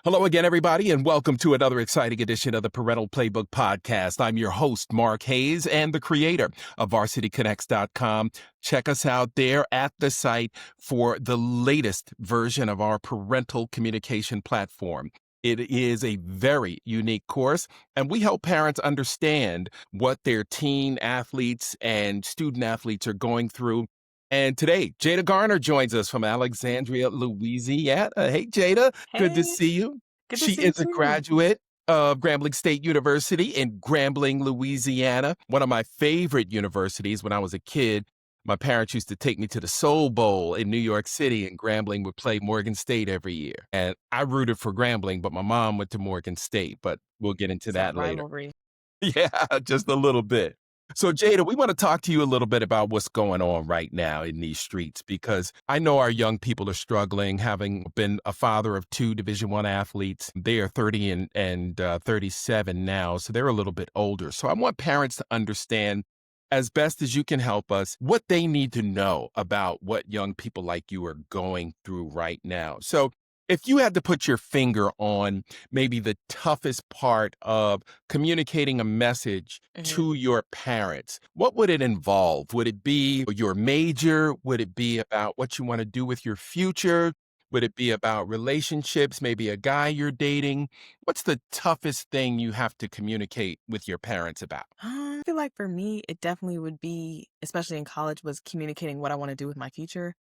Hello again, everybody, and welcome to another exciting edition of the Parental Playbook Podcast. I'm your host, Mark Hayes, and the creator of VarsityConnects.com. Check us out there at the site for the latest version of our parental communication platform. It is a very unique course, and we help parents understand what their teen athletes and student athletes are going through. And today, Jada Garner joins us from Alexandria, Louisiana. Hey, Jada. Good to Hey, see you. good to She see you is a too. graduate of Grambling State University in Grambling, Louisiana, one of my favorite universities when I was a kid. My parents used to take me to the Soul Bowl in New York City, and Grambling would play Morgan State every year. And I rooted for Grambling, but my mom went to Morgan State, but we'll get into It's that that later. rivalry. Yeah, just a little bit. So, Jada, we want to talk to you a little bit about what's going on right now in these streets, because I know our young people are struggling. Having been a father of two Division I athletes, they are 30 and 37 now, so they're a little bit older. So I want parents to understand, as best as you can help us, what they need to know about what young people like you are going through right now. So if you had to put your finger on maybe the toughest part of communicating a message Mhm. to your parents, what would it involve? Would it be your major? Would it be about what you want to do with your future? Would it be about relationships, maybe a guy you're dating? What's the toughest thing you have to communicate with your parents about? I feel like for me, it definitely would be, especially in college, was communicating what I want to do with my future.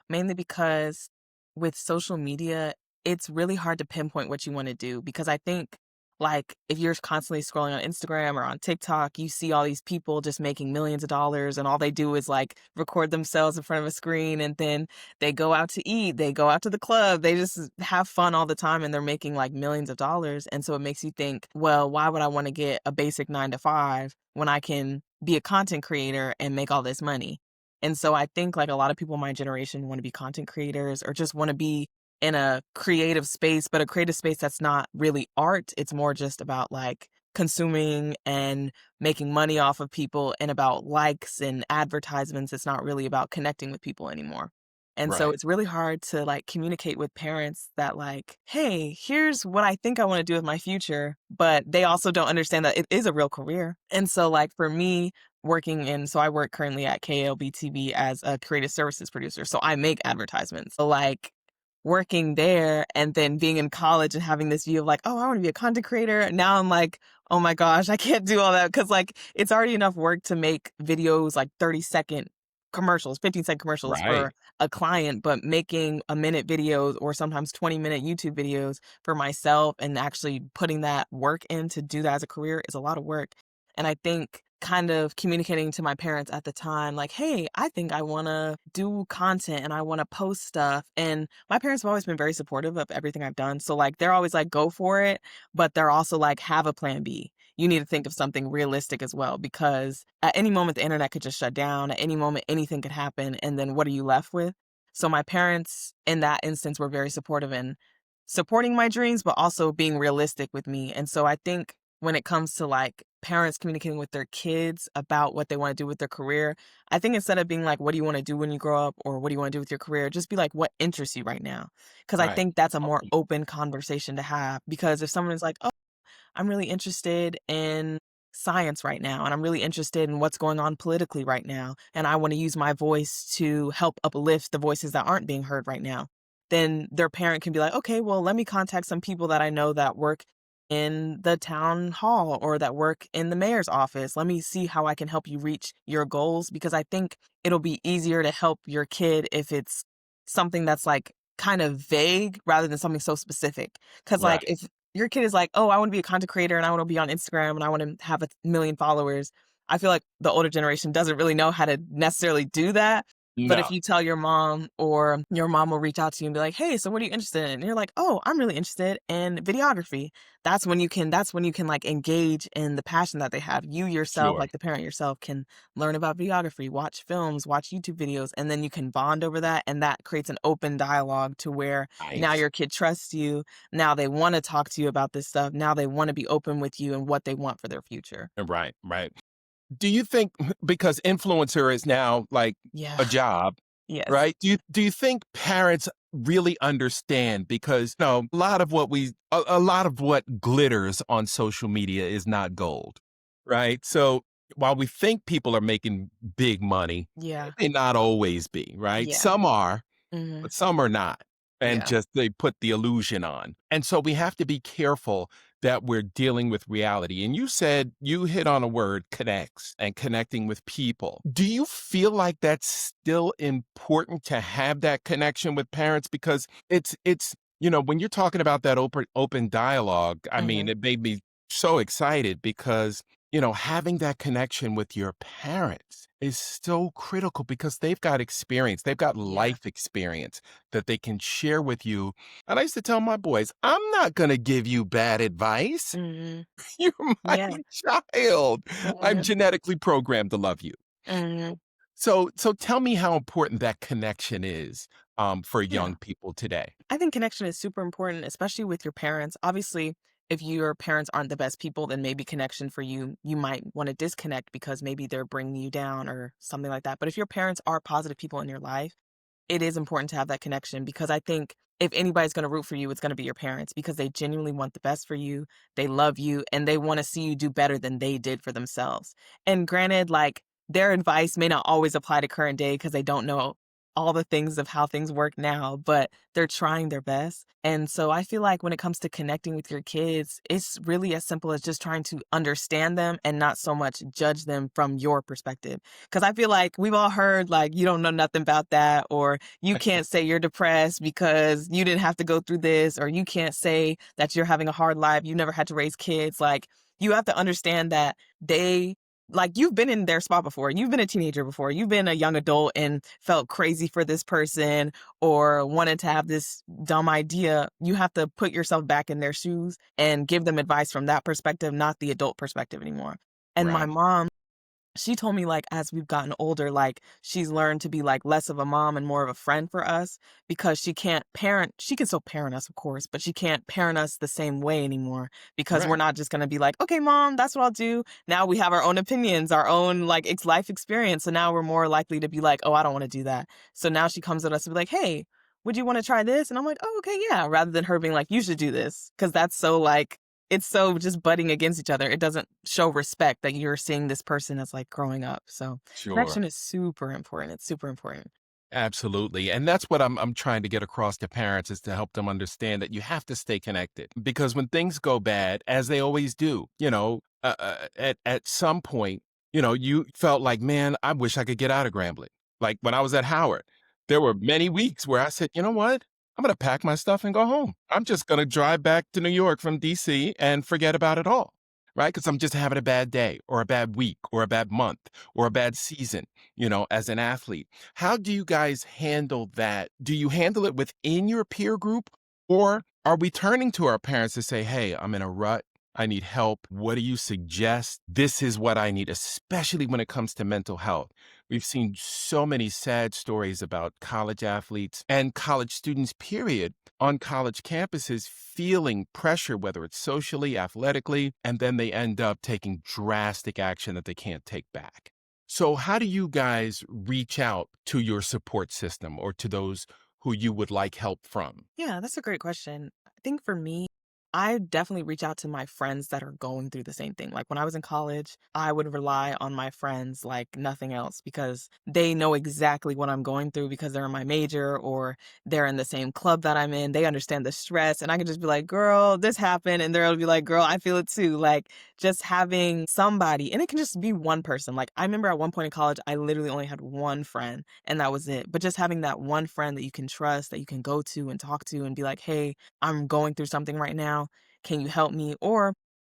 Mainly because with social media, it's really hard to pinpoint what you want to do because I think like if you're constantly scrolling on Instagram or on TikTok, you see all these people just making millions of dollars and all they do is like record themselves in front of a screen and then they go out to eat, they go out to the club, they just have fun all the time and they're making like millions of dollars. And so it makes you think, well, why would I want to get a basic 9 to 5 when I can be a content creator and make all this money? And so I think like a lot of people in my generation want to be content creators or just want to be in a creative space, but a creative space that's not really art. It's more just about like consuming and making money off of people and about likes and advertisements. It's not really about connecting with people anymore. And so Right. it's really hard to like communicate with parents that like, hey, here's what I think I want to do with my future, but they also don't understand that it is a real career. And so like for me, so I work currently at KLB TV as a creative services producer. So I make advertisements. So like working there and then being in college and having this view of like, oh, I want to be a content creator. Now I'm like, oh my gosh, I can't do all that because like it's already enough work to make videos like 30-second commercials, 15-second commercials Right. for a client, but making a minute videos or sometimes 20-minute YouTube videos for myself and actually putting that work in to do that as a career is a lot of work. And I think kind of communicating to my parents at the time, like, hey, I think I want to do content and I want to post stuff. And my parents have always been very supportive of everything I've done. So, like, they're always like, go for it. But they're also like, have a plan B. You need to think of something realistic as well, because at any moment, the internet could just shut down. At any moment, anything could happen. And then what are you left with? So, my parents in that instance were very supportive in supporting my dreams, but also being realistic with me. And so, I think when it comes to like parents communicating with their kids about what they want to do with their career, I think instead of being like, what do you want to do when you grow up or what do you want to do with your career, just be like, what interests you right now? Because I Right. think that's a more Awesome. open conversation to have. Because if someone is like, oh, I'm really interested in science right now, and I'm really interested in what's going on politically right now, and I want to use my voice to help uplift the voices that aren't being heard right now, then their parent can be like, okay, well, let me contact some people that I know that work in the town hall or that work in the mayor's office. Let me see how I can help you reach your goals because I think it'll be easier to help your kid if it's something that's like kind of vague rather than something so specific. Because like Right. if your kid is like, oh, I want to be a content creator and I want to be on Instagram and I want to have a million followers. I feel like the older generation doesn't really know how to necessarily do that. But if No. you tell your mom or your mom will reach out to you and be like, hey, so what are you interested in? And you're like, oh, I'm really interested in videography. That's when you can like engage in the passion that they have. You yourself, Sure. like the parent yourself, can learn about videography, watch films, watch YouTube videos, and then you can bond over that. And that creates an open dialogue to where now Nice. your kid trusts you. Now they want to talk to you about this stuff. Now they want to be open with you and what they want for their future. Right. Right. Do you think because influencer is now like Yeah. a job, Yes. right? Do you think parents really understand? Because no, a lot of what glitters on social media is not gold, right? So while we think people are making big money, Yeah. it may not always be, right? Yeah. Some are, Mhm. but some are not. And Yeah. just they put the illusion on. And so we have to be careful that we're dealing with reality. And you said you hit on a word, connects and connecting with people. Do you feel like that's still important to have that connection with parents? Because when you're talking about that open dialogue, I mean, Mhm. it made me so excited because having that connection with your parents is so critical because they've got experience, they've got Yeah. life experience that they can share with you. And I used to tell my boys, I'm not going to give you bad advice. Mhm. You're my Yeah. child. I'm Mhm. genetically programmed to love you. Mhm. So tell me how important that connection is for Yeah. young people today. I think connection is super important, especially with your parents. Obviously, if your parents aren't the best people, then maybe connection for you, you might want to disconnect because maybe they're bringing you down or something like that. But if your parents are positive people in your life, it is important to have that connection because I think if anybody's going to root for you, it's going to be your parents because they genuinely want the best for you. They love you and they want to see you do better than they did for themselves. And granted, like their advice may not always apply to current day because they don't know all the things of how things work now, but they're trying their best. And so I feel like when it comes to connecting with your kids, it's really as simple as just trying to understand them and not so much judge them from your perspective. Because I feel like we've all heard, like, you don't know nothing about that, or you can't say you're depressed because you didn't have to go through this, or you can't say that you're having a hard life. You never had to raise kids. Like, you have to understand that you've been in their spot before. You've been a teenager before. You've been a young adult and felt crazy for this person or wanted to have this dumb idea. You have to put yourself back in their shoes and give them advice from that perspective, not the adult perspective anymore. And my Right. mom, she told me, like, as we've gotten older, like, she's learned to be, like, less of a mom and more of a friend for us because she can still parent us, of course, but she can't parent us the same way anymore because we're Right. not just gonna be like, "Okay, mom, that's what I'll do." Now we have our own opinions, our own, like, life experience, so now we're more likely to be like, "Oh, I don't wanna do that." So now she comes at us and be like, "Hey, would you wanna try this?" And I'm like, "Oh, okay, yeah," rather than her being like, "You should do this," because that's so, like, it's so just butting against each other. It doesn't show respect that you're seeing this person as, like, growing up. So, Sure. connection is super important. It's super important. Absolutely. And that's what I'm trying to get across to parents is to help them understand that you have to stay connected because when things go bad, as they always do, at some point, you felt like, man, I wish I could get out of Grambling. Like when I was at Howard, there were many weeks where I said, you know what? I'm going to pack my stuff and go home. I'm just going to drive back to New York from DC and forget about it all. Right. Because I'm just having a bad day or a bad week or a bad month or a bad season, as an athlete. How do you guys handle that? Do you handle it within your peer group? Or are we turning to our parents to say, hey, I'm in a rut. I need help. What do you suggest? This is what I need, especially when it comes to mental health. We've seen so many sad stories about college athletes and college students, period, on college campuses feeling pressure, whether it's socially, athletically, and then they end up taking drastic action that they can't take back. So, how do you guys reach out to your support system or to those who you would like help from? Yeah, that's a great question. I think for me, I definitely reach out to my friends that are going through the same thing. Like when I was in college, I would rely on my friends like nothing else because they know exactly what I'm going through because they're in my major or they're in the same club that I'm in. They understand the stress. And I can just be like, girl, this happened. And they'll be like, girl, I feel it too. Like just having somebody, and it can just be one person. Like I remember at one point in college, I literally only had one friend and that was it. But just having that one friend that you can trust, that you can go to and talk to and be like, "Hey, I'm going through something right now. Can you help me?" Or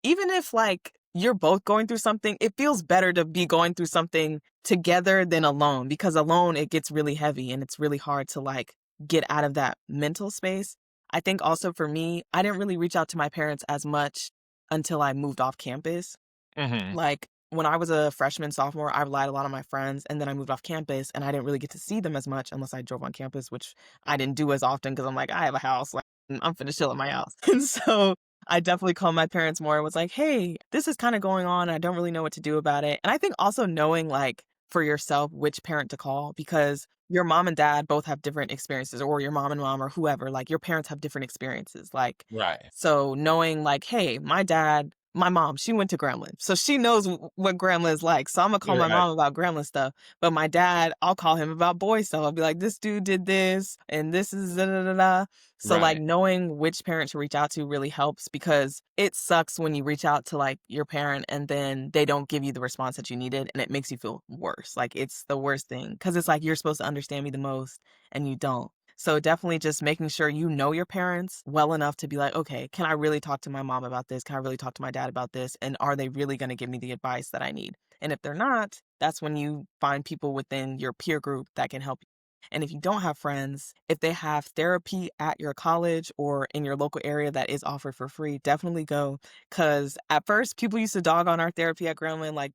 even if like you're both going through something, it feels better to be going through something together than alone because alone it gets really heavy and it's really hard to like get out of that mental space. I think also for me, I didn't really reach out to my parents as much until I moved off campus. Hmm. Like, when I was a freshman, sophomore, I relied a lot on my friends, and then I moved off campus, and I didn't really get to see them as much unless I drove on campus, which I didn't do as often because 'cause I'm like, "I have a house, like, I'm finna chill at my house." And so, I definitely called my parents more and was like, "Hey, this is kinda going on, I don't really know what to do about it." And I think also knowing, like, for yourself which parent to call because your mom and dad both have different experiences, or your mom and mom or whoever, like, your parents have different experiences, like, Right. so knowing, like, "Hey, my mom, she went to Gremlin, so she knows what Gremlin is like, so Imma call my Right. mom about Gremlin stuff, but my dad, I'll call him about boy stuff, I'll be like, "This dude did this, and this is da da da da." So, like, Right. knowing which parent to reach out to really helps because it sucks when you reach out to, like, your parent and then they don't give you the response that you needed, and it makes you feel worse, like, it's the worst thing because it's like, you're supposed to understand me the most, and you don't. So definitely just making sure you know your parents well enough to be like, okay, can I really talk to my mom about this? Can I really talk to my dad about this? And are they really going to give me the advice that I need? And if they're not, that's when you find people within your peer group that can help you. And if you don't have friends, if they have therapy at your college or in your local area that is offered for free, definitely go. Because at first, people used to dog on our therapy at Gremlin. Like,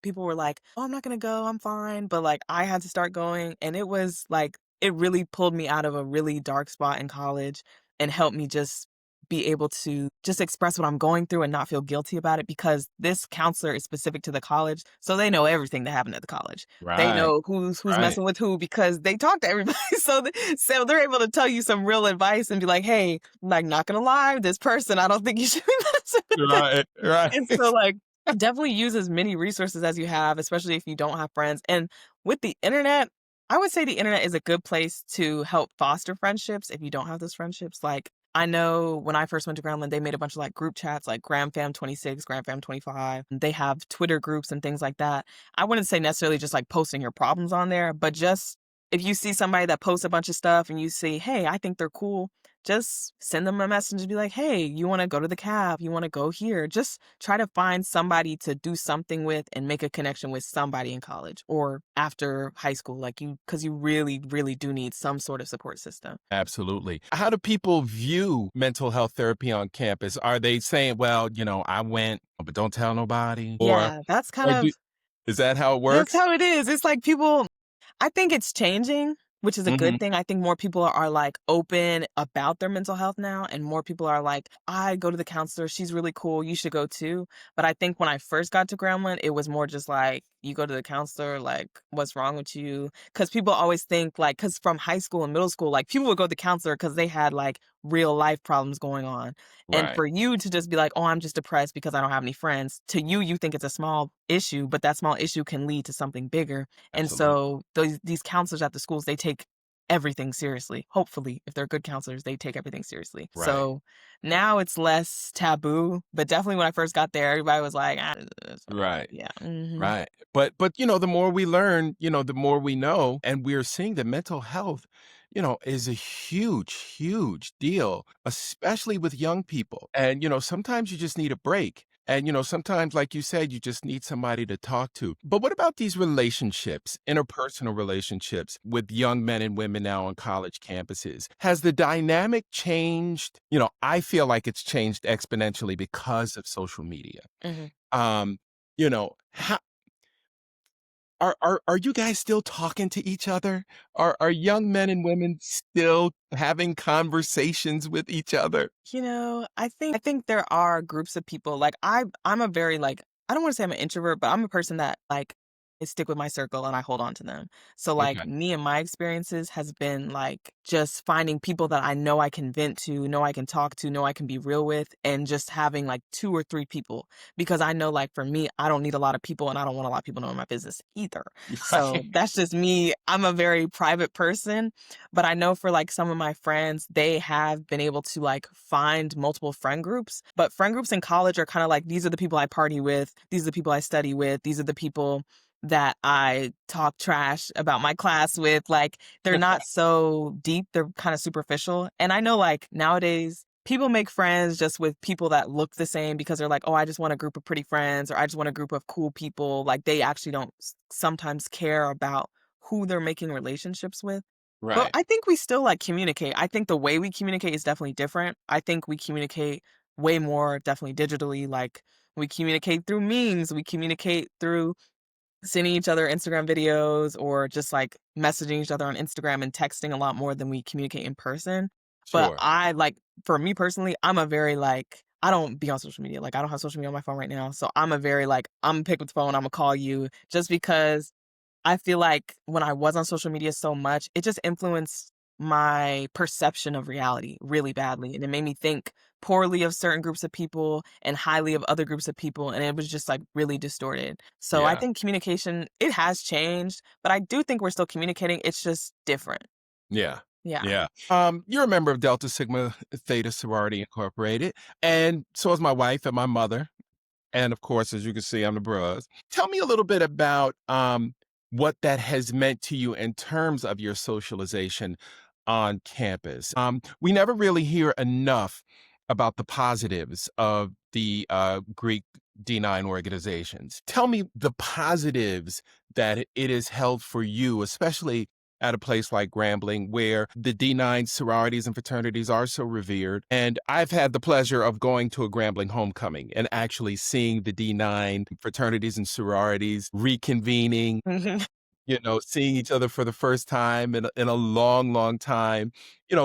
people were like, "Oh, I'm not gonna go, I'm fine." But, like, I had to start going, and it was, like it really pulled me out of a really dark spot in college and helped me just be able to just express what I'm going through and not feel guilty about it because this counselor is specific to the college, so they know everything that happened at the college. They Right. know who's Right. messing with who because they talk to everybody, so they're able to tell you some real advice and be like, "Hey, like, not gonna lie, this person, I don't think you should be messing with them." Right. Right. And so, like, definitely use as many resources as you have, especially if you don't have friends. And with the internet, I would say the internet is a good place to help foster friendships if you don't have those friendships. Like, I know when I first went to Grambling, they made a bunch of like group chats like GramFam 26, GramFam 25. They have Twitter groups and things like that. I wouldn't say necessarily just like posting your problems on there, but just if you see somebody that posts a bunch of stuff and you see, hey, I think they're cool, just send them a message and be like, "Hey, you wanna go to the cab? You wanna go here?" Just try to find somebody to do something with and make a connection with somebody in college or after high school, like, because you really, really do need some sort of support system. Absolutely. How do people view mental health therapy on campus? Are they saying, well, I went, but don't tell nobody? Yeah, that's kind Or do, of is that how it that's works? how it is. It's like people I think it's changing, which is a good Hmm. thing. I think more people are like open about their mental health now, and more people are like, I go to the counselor. She's really cool. You should go too. But I think when I first got to Grambling, it was more just like, you go to the counselor, like, what's wrong with you? Because people always think, like, because from high school and middle school, like, people would go to the counselor because they had like real life problems going on. And Right. for you to just be like, oh, I'm just depressed because I don't have any friends, to you, you think it's a small issue, but that small issue can lead to something bigger. And Absolutely. so these counselors at the schools, they take everything seriously. Hopefully, if they're good counselors, they take everything seriously. Right. So now it's less taboo, but definitely when I first got there, everybody was like, ah, it's whatever. Right. Yeah. Hmm. Right. But the more we learn, the more we know, and we're seeing that mental health, is a huge, huge deal, especially with young people. And sometimes you just need a break. And sometimes, like you said, you just need somebody to talk to. But what about these relationships, interpersonal relationships with young men and women now on college campuses? Has the dynamic changed? I feel like it's changed exponentially because of social media. Hmm. Um, how are you guys still talking to each other? Are young men and women still having conversations with each other? I think there are groups of people. Like I'm a very like I don't want to say I'm an introvert, but I'm a person that like I stick with my circle and I hold on to them. So like Okay. me and my experiences has been like just finding people that I know I can vent to, know I can talk to, know I can be real with, and just having like two or three people because I know like for me, I don't need a lot of people and I don't want a lot of people knowing my business either. So Right. that's just me. I'm a very private person, but I know for like some of my friends, they have been able to like find multiple friend groups. But friend groups in college are kind of like these are the people I party with, these are the people I study with, these are the people that I talk trash about my class with. Like they're not so deep, they're kind of superficial. And I know like nowadays people make friends just with people that look the same because they're like, oh, I just want a group of pretty friends or I just want a group of cool people. Like they actually don't sometimes care about who they're making relationships with. But Right. I think we still, like, communicate. I think the way we communicate is definitely different. I think we communicate way more definitely digitally, like, we communicate through memes, we communicate through sending each other Instagram videos or just, like, messaging each other on Instagram and texting a lot more than we communicate in person. But Sure. I, like for me personally, I'm a very, like I don't be on social media, like, I don't have social media on my phone right now, so I'm a very, like, Imma pick up the phone, Imma call you just because I feel like when I was on social media so much, it just influenced my perception of reality really badly, and it made me think poorly of certain groups of people and highly of other groups of people, and it was just, like, really distorted. So I Yeah. think communication, it has changed, but I do think we're still communicating, it's just different. Yeah. Yeah. Yeah. You're a member of Delta Sigma Theta Sorority Incorporated, and so is my wife and my mother. And of course, as you can see, I'm the bros. Tell me a little bit about what that has meant to you in terms of your socialization on campus. We never really hear enough about the positives of the Greek D9 organizations. Tell me the positives that it has held for you, especially at a place like Grambling, where the D9 sororities and fraternities are so revered. And I've had the pleasure of going to a Grambling homecoming and actually seeing the D9 fraternities and sororities reconvening, Mhm. seeing each other for the first time in a long, long time,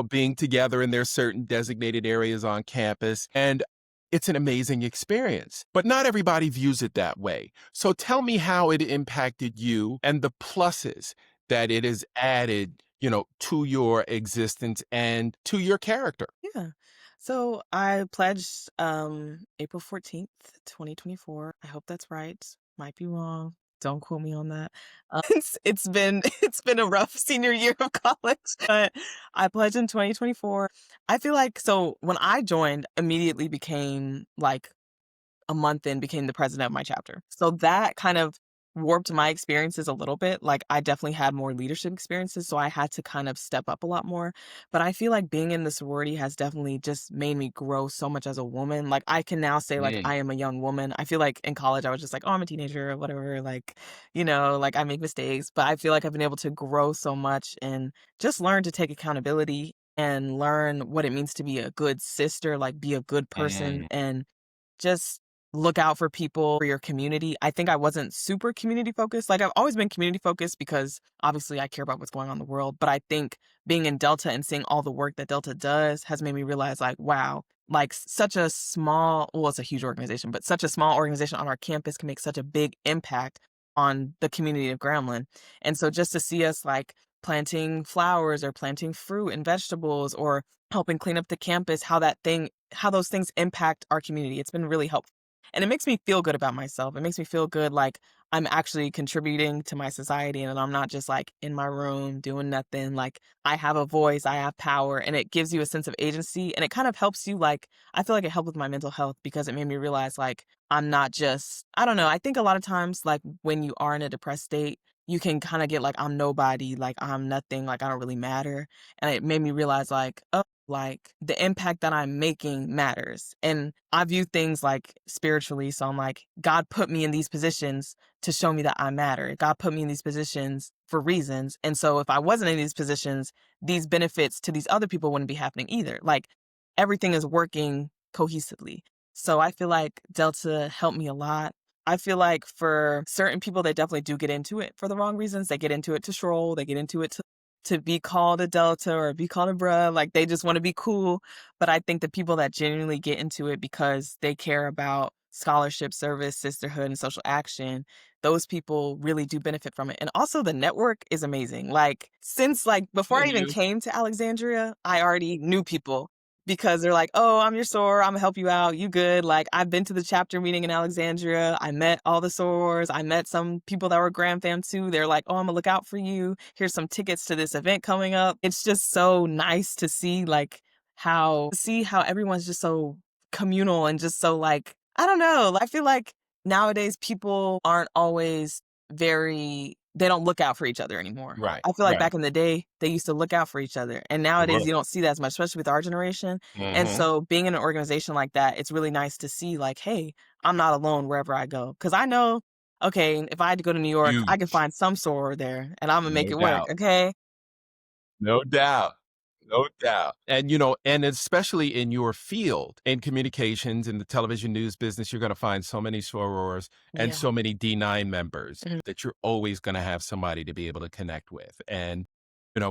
being together in their certain designated areas on campus. And it's an amazing experience, but not everybody views it that way. So tell me how it impacted you and the pluses that it has added, to your existence and to your character. Yeah. So I pledged April 14th, 2024. I hope that's right. Might be wrong. Don't quote me on that. It's been it's been a rough senior year of college, but I pledged in 2024. I feel like so when I joined, immediately became like a month in, became the president of my chapter. So that kind of warped my experiences a little bit. Like I definitely had more leadership experiences, so I had to kind of step up a lot more. But I feel like being in the sorority has definitely just made me grow so much as a woman. Like I can now say like Mm. I am a young woman. I feel like in college I was just like, oh, I'm a teenager or whatever. Like, like I make mistakes. But I feel like I've been able to grow so much and just learn to take accountability and learn what it means to be a good sister, like be a good person Mm. and just look out for people, for your community. I think I wasn't super community focused. Like I've always been community focused because obviously I care about what's going on in the world. But I think being in Delta and seeing all the work that Delta does has made me realize like, wow, like such a small, well, it's a huge organization, but such a small organization on our campus can make such a big impact on the community of Grambling. And so just to see us like planting flowers or planting fruit and vegetables or helping clean up the campus, how those things impact our community. It's been really helpful. And it makes me feel good about myself. It makes me feel good like I'm actually contributing to my society and I'm not just like in my room doing nothing. Like I have a voice, I have power, and it gives you a sense of agency. And it kind of helps you like, I feel like it helped with my mental health because it made me realize like I'm not just, I don't know. I think a lot of times, like when you are in a depressed state, you can kind of get like, I'm nobody, like I'm nothing, like I don't really matter. And it made me realize like, oh, like the impact that I'm making matters. And I view things like spiritually. So I'm like, God put me in these positions to show me that I matter. God put me in these positions for reasons. And so if I wasn't in these positions, these benefits to these other people wouldn't be happening either. Like everything is working cohesively. So I feel like Delta helped me a lot. I feel like for certain people, they definitely do get into it for the wrong reasons. They get into it to stroll, they get into it to be called a Delta or be called a bruh, like they just want to be cool. But I think the people that genuinely get into it because they care about scholarship, service, sisterhood, and social action, those people really do benefit from it. And also the network is amazing. Like since like before I Thank even you. came to Alexandria, I already knew people because they're like, "Oh, I'm your soror. I'm gonna help you out. You good?" Like I've been to the chapter meeting in Alexandria. I met all the sorors. I met some people that were Gram fam too. They're like, "Oh, I'm gonna look out for you. Here's some tickets to this event coming up." It's just so nice to see like how everyone's just so communal and just so like I don't know. I feel like nowadays people aren't always they don't look out for each other anymore. Right. I feel like Right. back in the day, they used to look out for each other. And nowadays, Look. you don't see that as much, especially with our generation. And Hmm. so being in an organization like that, it's really nice to see like, hey, I'm not alone wherever I go. Cause I know, okay, if I had to go to New York, I can Huge. find some soror there and I'm gonna make No it work. doubt. Okay. No doubt. No doubt. And especially in your field, in communications, in the television news business, you're going to find so many sorors and Yeah. so many D9 members Mhm. that you're always going to have somebody to be able to connect with. And,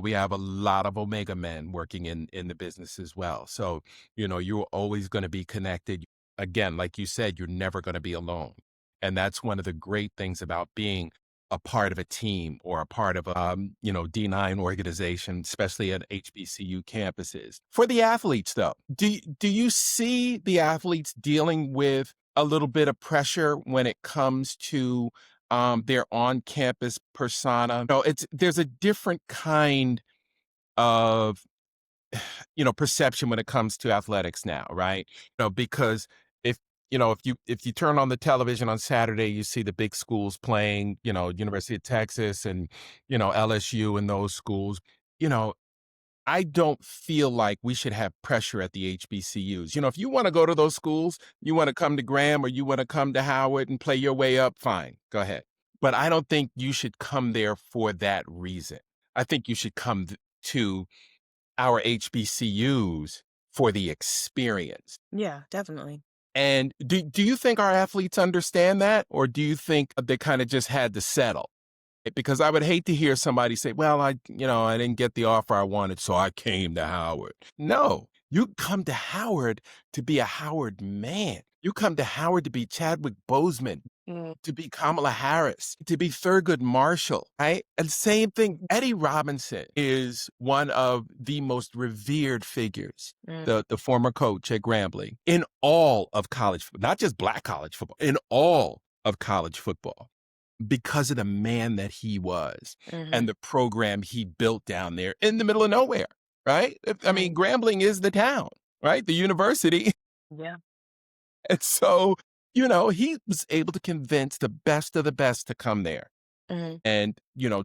we have a lot of Omega men working in the business as well. So, you're always going to be connected. Again, like you said, you're never going to be alone. And that's one of the great things about being a part of a team or a part of D9 organization, especially at HBCU campuses. For the athletes, though, do you see the athletes dealing with a little bit of pressure when it comes to their on-campus persona? No, it's there's a different kind of perception when it comes to athletics now, right? Because if if you turn on the television on Saturday, you see the big schools playing, University of Texas and LSU and those schools. You know, I don't feel like we should have pressure at the HBCUs. If you want to go to those schools, you want to come to Graham or you want to come to Howard and play your way up, fine, go ahead. But I don't think you should come there for that reason. I think you should come to our HBCUs for the experience. Yeah, definitely. And do you think our athletes understand that, or do you think they kind of just had to settle? Because I would hate to hear somebody say, "Well, I didn't get the offer I wanted, so I came to Howard." No, you come to Howard to be a Howard man. You come to Howard to be Chadwick Boseman, to be Kamala Harris, to be Thurgood Marshall, right? And same thing, Eddie Robinson is one of the most revered figures, Mm, the former coach at Grambling, in all of college football, not just black college football, in all of college football, because of the man that he was mhm, and the program he built down there in the middle of nowhere, right? I mean, mm, Grambling is the town, right? The university. yeah, And so, he was able to convince the best of the best to come there mhm. and,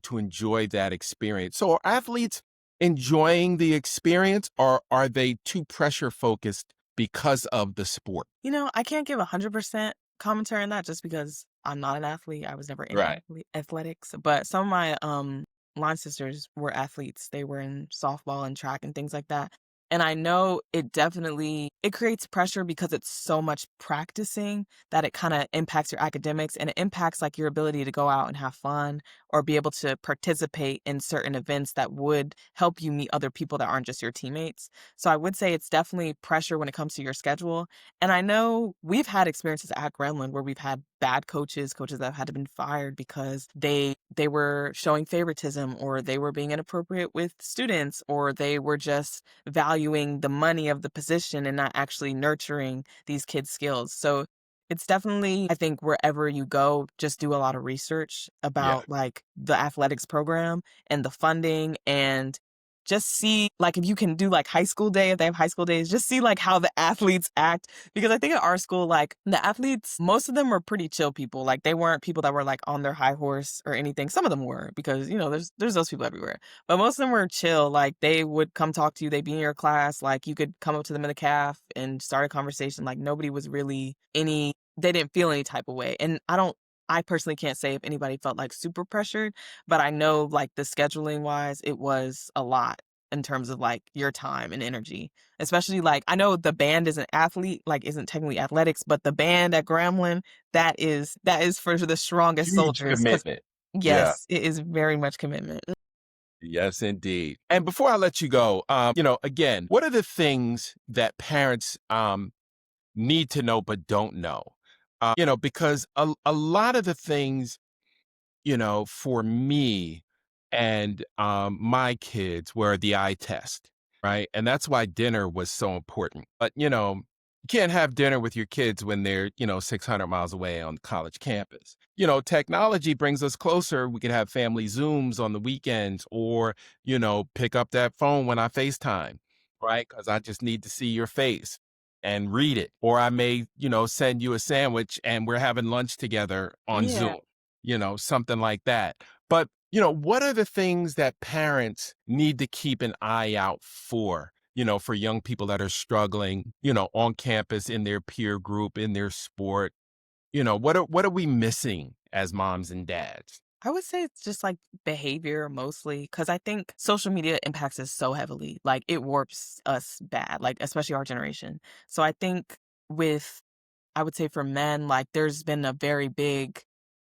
to enjoy that experience. So are athletes enjoying the experience, or are they too pressure focused because of the sport? I can't give 100% commentary on that just because I'm not an athlete. I was never in Right. athletics, but some of my line sisters were athletes. They were in softball and track and things like that. And I know it creates pressure because it's so much practicing that it kind of impacts your academics and it impacts like your ability to go out and have fun or be able to participate in certain events that would help you meet other people that aren't just your teammates. So I would say it's definitely pressure when it comes to your schedule, and I know we've had experiences at Gremlin where we've had bad coaches that have had to been fired because they were showing favoritism or they were being inappropriate with students or they were just valuing the money of the position and not actually nurturing these kids' skills. So it's definitely, I think wherever you go, just do a lot of research Yeah. about like the athletics program and the funding and just see like if you can do like high school day, if they have high school days, just see like how the athletes act. Because I think at our school, like the athletes, most of them were pretty chill people. Like they weren't people that were like on their high horse or anything. Some of them were because, there's those people everywhere. But most of them were chill. Like they would come talk to you, they'd be in your class, like you could come up to them in the calf and start a conversation. Like nobody was really they didn't feel any type of way. And I personally can't say if anybody felt like super pressured, but I know like the scheduling wise, it was a lot in terms of like your time and energy. Especially like I know the band isn't isn't technically athletics, but the band at Grambling, that is for the strongest Huge soldiers. Cause commitment. Yeah. yes, it is very much commitment. Yes, indeed. And before I let you go, again, what are the things that parents need to know but don't know? Because a lot of the things, for me and my kids were the eye test, right? And that's why dinner was so important. But, you can't have dinner with your kids when they're, 600 miles away on college campus. Technology brings us closer. We could have family Zooms on the weekends or, pick up that phone when I FaceTime, right? Because I just need to see your face and read it. Or I may, send you a sandwich and we're having lunch together on Yeah. Zoom, something like that. But, what are the things that parents need to keep an eye out for young people that are struggling, on campus, in their peer group, in their sport? What are we missing as moms and dads? I would say it's just like behavior mostly because I think social media impacts us so heavily. Like it warps us bad, like especially our generation. So I think with I would say for men, like there's been a very big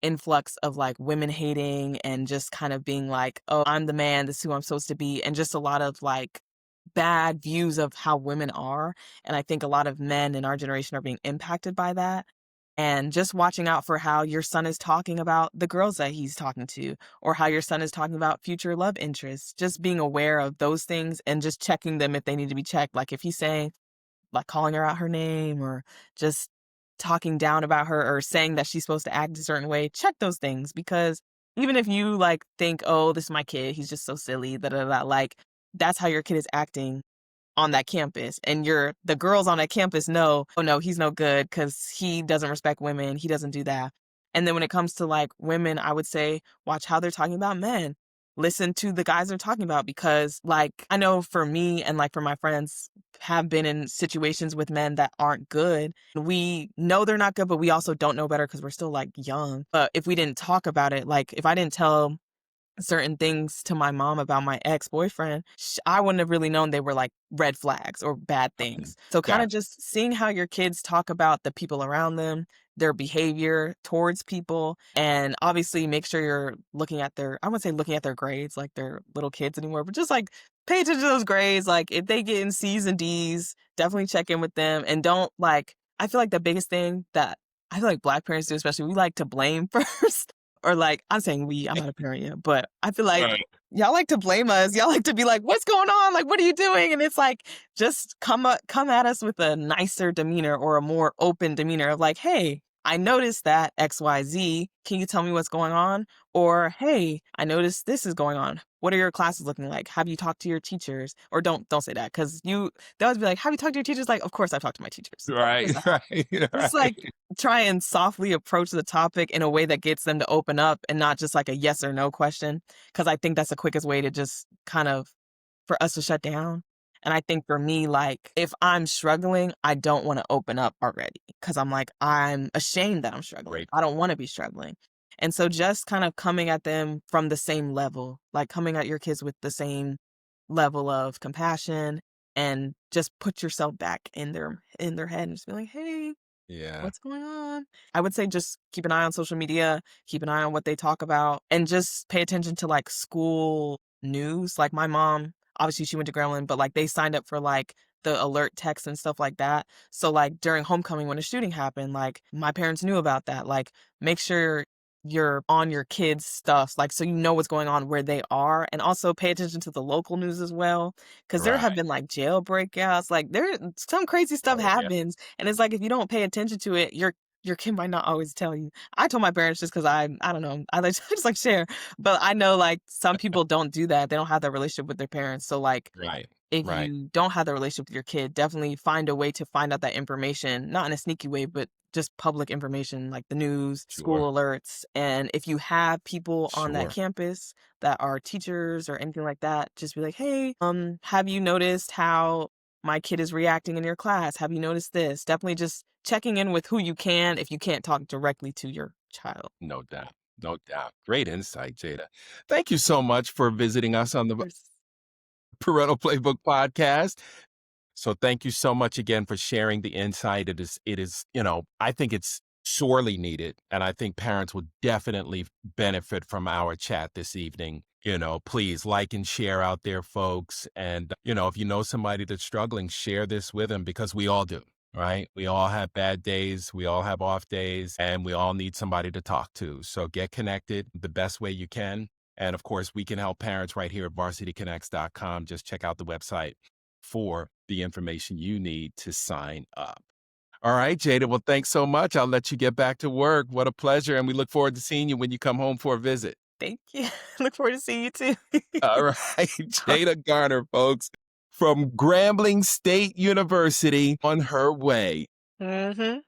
influx of like women hating and just kind of being like, oh, I'm the man, this is who I'm supposed to be, and just a lot of like bad views of how women are. And I think a lot of men in our generation are being impacted by that. and just watching out for how your son is talking about the girls that he's talking to, or how your son is talking about future love interests. Just being aware of those things and just checking them if they need to be checked. Like if he's saying, like calling her out her name or just talking down about her or saying that she's supposed to act a certain way, check those things because even if you like think, oh, this is my kid, he's just so silly, da da da, like that's how your kid is acting on that campus and the girls on that campus know, oh no, he's no good because he doesn't respect women, he doesn't do that. And then when it comes to like women, I would say watch how they're talking about men. Listen to the guys they're talking about because like I know for me and like for my friends have been in situations with men that aren't good. We know they're not good, but we also don't know better because we're still like young. But if we didn't talk about it, like if I didn't tell certain things to my mom about my ex-boyfriend, I wouldn't have really known they were like red flags or bad things. So kind Yeah. of just seeing how your kids talk about the people around them, their behavior towards people, and obviously make sure you're looking at I wouldn't say looking at their grades like they're little kids anymore, but just like pay attention to those grades. Like if they get in C's and D's, definitely check in with them and don't like, I feel like the biggest thing that I feel like Black parents do, especially, we like to blame first. Or like, I'm saying we, I'm not a parent yet, but I feel like Right. y'all like to blame us. Y'all like to be like, "What's going on? Like, what are you doing?" And it's like, just come at us with a nicer demeanor or a more open demeanor of like, "Hey, I noticed that XYZ. Can you tell me what's going on?" Or, "Hey, I noticed this is going on. What are your classes looking like? Have you talked to your teachers?" Or don't say that because they always be like, "Have you talked to your teachers?" Like, of course I've talked to my teachers. Of Right, course I have. right, Just like right. try and softly approach the topic in a way that gets them to open up and not just like a yes or no question. Cause I think that's the quickest way to just kind of for us to shut down. And I think for me, like if I'm struggling, I don't want to open up already. Cause I'm like, I'm ashamed that I'm struggling. Great. I don't want to be struggling. And so just kind of coming at them from the same level, like coming at your kids with the same level of compassion and just put yourself back in their head and just be like, hey, Yeah. what's going on? I would say just keep an eye on social media, keep an eye on what they talk about, and just pay attention to like school news. Like my mom, obviously she went to Gremlin, but like they signed up for like the alert text and stuff like that. So like during homecoming when a shooting happened, like my parents knew about that. Like make sure you're on your kids' stuff, like so you know what's going on where they are, and also pay attention to the local news as well, because there have Right. been like jail breakouts, like there some crazy stuff Oh, yeah. happens, and it's like if you don't pay attention to it, your kid might not always tell you. I told my parents just because I don't know, I like I just like share, but I know like some people don't do that. They don't have that relationship with their parents. So like Right, if right. you don't have the relationship with your kid, definitely find a way to find out that information, not in a sneaky way, but just public information like the news, Sure, school alerts. And if you have people on that sure. campus that are teachers or anything like that, just be like, hey, have you noticed how my kid is reacting in your class? Have you noticed this? Definitely just checking in with who you can if you can't talk directly to your child. No doubt, no doubt. Great insight, Jada. Thank you so much for visiting us on the There's Parental Playbook podcast. So thank you so much again for sharing the insight. It is, I think it's sorely needed. And I think parents will definitely benefit from our chat this evening. Please like and share out there, folks. And, if you know somebody that's struggling, share this with them because we all do, right? We all have bad days. We all have off days and we all need somebody to talk to. So get connected the best way you can. And of course, we can help parents right here at varsityconnects.com. Just check out the website for the information you need to sign up. All right, Jada. Well, thanks so much. I'll let you get back to work. What a pleasure. And we look forward to seeing you when you come home for a visit. Thank you. Look forward to seeing you too. All right. Jada Garner, folks, from Grambling State University on her way. Mhm.